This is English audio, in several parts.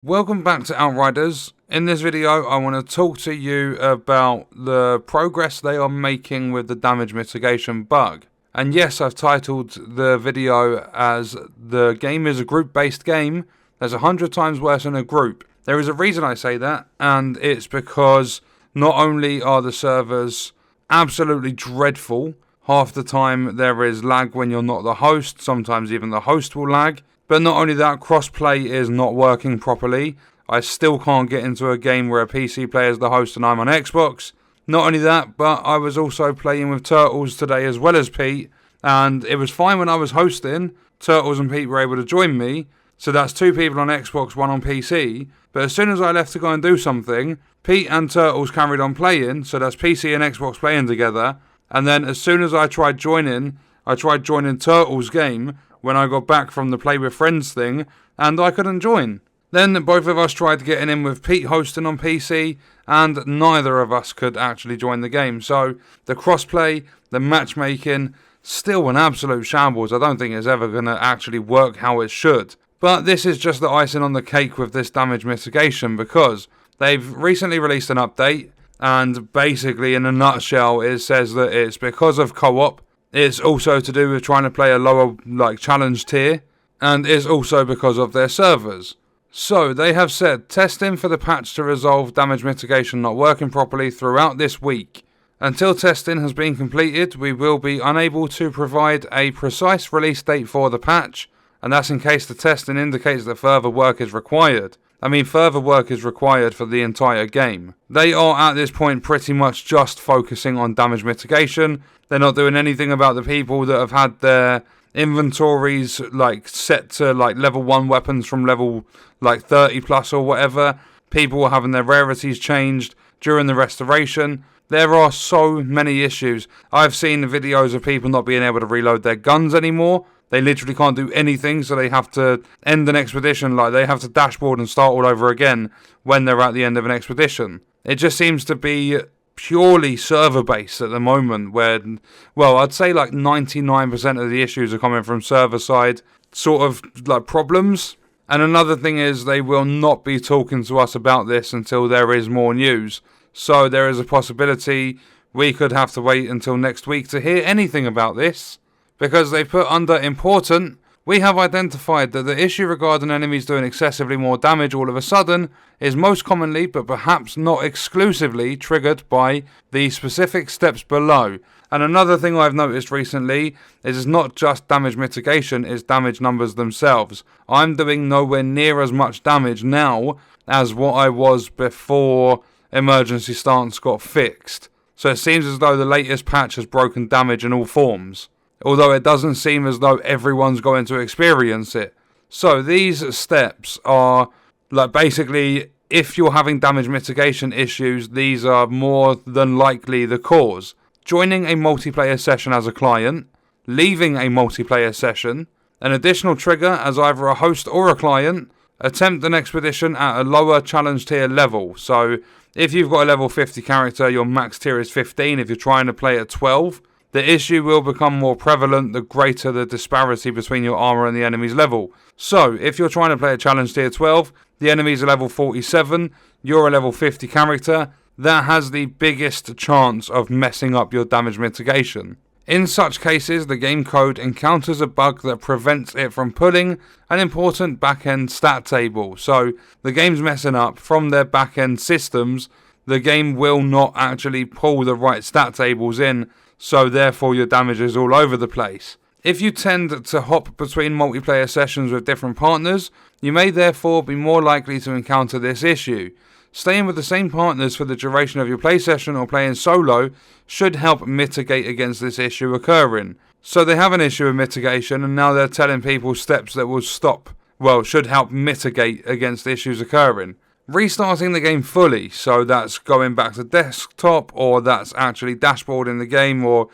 Welcome back to Outriders. In this video, I want to talk to you about the progress they are making with the damage mitigation bug. And yes, I've titled the video as the game is a group-based game that's 100 times worse in a group. There is a reason I say that, and it's because not only are the servers absolutely dreadful, half the time there is lag when you're not the host, sometimes even the host will lag. But not only that, crossplay is not working properly. I still can't get into a game where a PC player is the host and I'm on Xbox. Not only that, but I was also playing with Turtles today as well as Pete, and it was fine when I was hosting. Turtles and Pete were able to join me, so that's two people on Xbox, one on PC. But as soon as I left to go and do something, Pete and Turtles carried on playing, so that's PC and Xbox playing together. And then as soon as I tried joining Turtles' game, when I got back from the Play with Friends thing, and I couldn't join. Then both of us tried getting in with Pete hosting on PC, and neither of us could actually join the game. So the crossplay, the matchmaking, still an absolute shambles. I don't think it's ever going to actually work how it should. But this is just the icing on the cake with this damage mitigation, because they've recently released an update, and basically in a nutshell it says that it's because of co-op. It's also to do with trying to play a lower challenge tier, and it's also because of their servers. So they have said testing for the patch to resolve damage mitigation not working properly throughout this week. Until testing has been completed, we will be unable to provide a precise release date for the patch, and that's in case the testing indicates that further work is required. Further work is required for the entire game. They are at this point pretty much just focusing on damage mitigation. They're not doing anything about the people that have had their inventories set to level 1 weapons from level 30 plus or whatever. People are having their rarities changed during the restoration. There are so many issues. I've seen videos of people not being able to reload their guns anymore. They literally can't do anything, so they have to end an expedition, they have to dashboard and start all over again when they're at the end of an expedition. It just seems to be purely server-based at the moment, where, I'd say 99% of the issues are coming from server-side problems. And another thing is they will not be talking to us about this until there is more news. So there is a possibility we could have to wait until next week to hear anything about this. Because they put under important, we have identified that the issue regarding enemies doing excessively more damage all of a sudden is most commonly, but perhaps not exclusively, triggered by the specific steps below. And another thing I've noticed recently is it's not just damage mitigation, it's damage numbers themselves. I'm doing nowhere near as much damage now as what I was before emergency stance got fixed. So it seems as though the latest patch has broken damage in all forms. Although it doesn't seem as though everyone's going to experience it. So these steps are basically, if you're having damage mitigation issues, these are more than likely the cause. Joining a multiplayer session as a client, leaving a multiplayer session, an additional trigger as either a host or a client, attempt an expedition at a lower challenge tier level. So if you've got a level 50 character, your max tier is 15. If you're trying to play at 12, the issue will become more prevalent the greater the disparity between your armor and the enemy's level. So, if you're trying to play a challenge tier 12, the enemy's a level 47, you're a level 50 character, that has the biggest chance of messing up your damage mitigation. In such cases, the game code encounters a bug that prevents it from pulling an important back-end stat table. So, the game's messing up from their back-end systems. The game will not actually pull the right stat tables in, so therefore your damage is all over the place. If you tend to hop between multiplayer sessions with different partners, you may therefore be more likely to encounter this issue. Staying with the same partners for the duration of your play session or playing solo should help mitigate against this issue occurring. So they have an issue of mitigation, and now they're telling people steps that will should help mitigate against issues occurring. Restarting the game fully, so that's going back to desktop, or that's actually dashboarding the game, or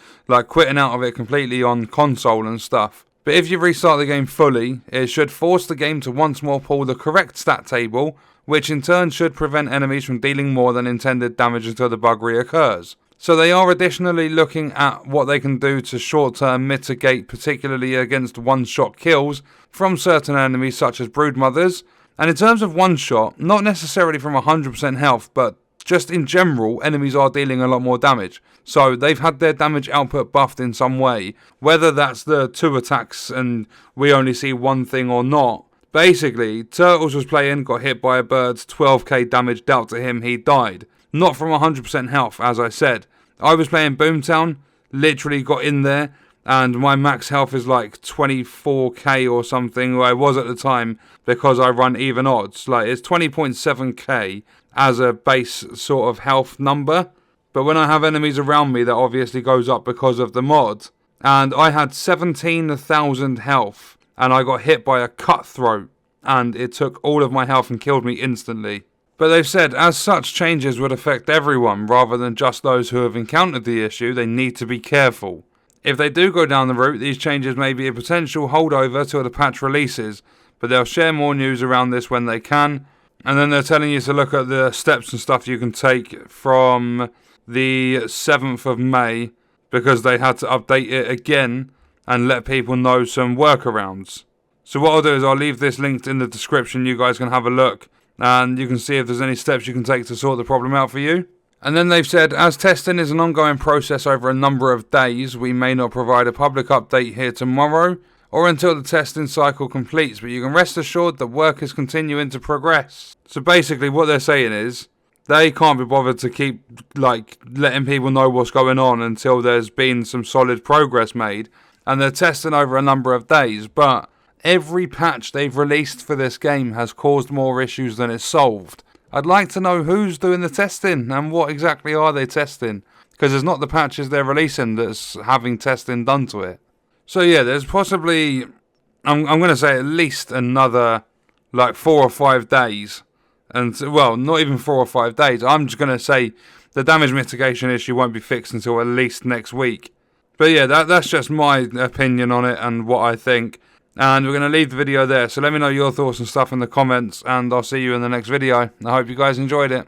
quitting out of it completely on console and stuff. But if you restart the game fully, it should force the game to once more pull the correct stat table, which in turn should prevent enemies from dealing more than intended damage until the bug reoccurs. So they are additionally looking at what they can do to short-term mitigate, particularly against one-shot kills from certain enemies such as broodmothers, And in terms of one shot, not necessarily from 100% health, but just in general, enemies are dealing a lot more damage. So they've had their damage output buffed in some way, whether that's the 2 attacks and we only see one thing or not. Basically, Turtles was playing, got hit by a bird, 12k damage dealt to him, he died. Not from 100% health, as I said. I was playing Boomtown, literally got in there, and my max health is like 24k or something, where I was at the time, because I run even odds. Like, it's 20.7k as a base sort of health number. But when I have enemies around me, that obviously goes up because of the mod. And I had 17,000 health, and I got hit by a cutthroat, and it took all of my health and killed me instantly. But they've said, as such changes would affect everyone, rather than just those who have encountered the issue, they need to be careful. If they do go down the route, these changes may be a potential holdover till the patch releases, but they'll share more news around this when they can. And then they're telling you to look at the steps and stuff you can take from the 7th of May, because they had to update it again and let people know some workarounds. So what I'll do is I'll leave this linked in the description, you guys can have a look, and you can see if there's any steps you can take to sort the problem out for you. And then they've said, as testing is an ongoing process over a number of days, we may not provide a public update here tomorrow, or until the testing cycle completes, but you can rest assured that work is continuing to progress. So basically what they're saying is, they can't be bothered to keep letting people know what's going on until there's been some solid progress made, and they're testing over a number of days, but every patch they've released for this game has caused more issues than it's solved. I'd like to know who's doing the testing and what exactly are they testing, because it's not the patches they're releasing that's having testing done to it. So yeah, there's possibly, I'm going to say at least another 4 or 5 days. And, well, not even 4 or 5 days. I'm just going to say the damage mitigation issue won't be fixed until at least next week. But yeah, that's just my opinion on it and what I think. And we're going to leave the video there. So let me know your thoughts and stuff in the comments. And I'll see you in the next video. I hope you guys enjoyed it.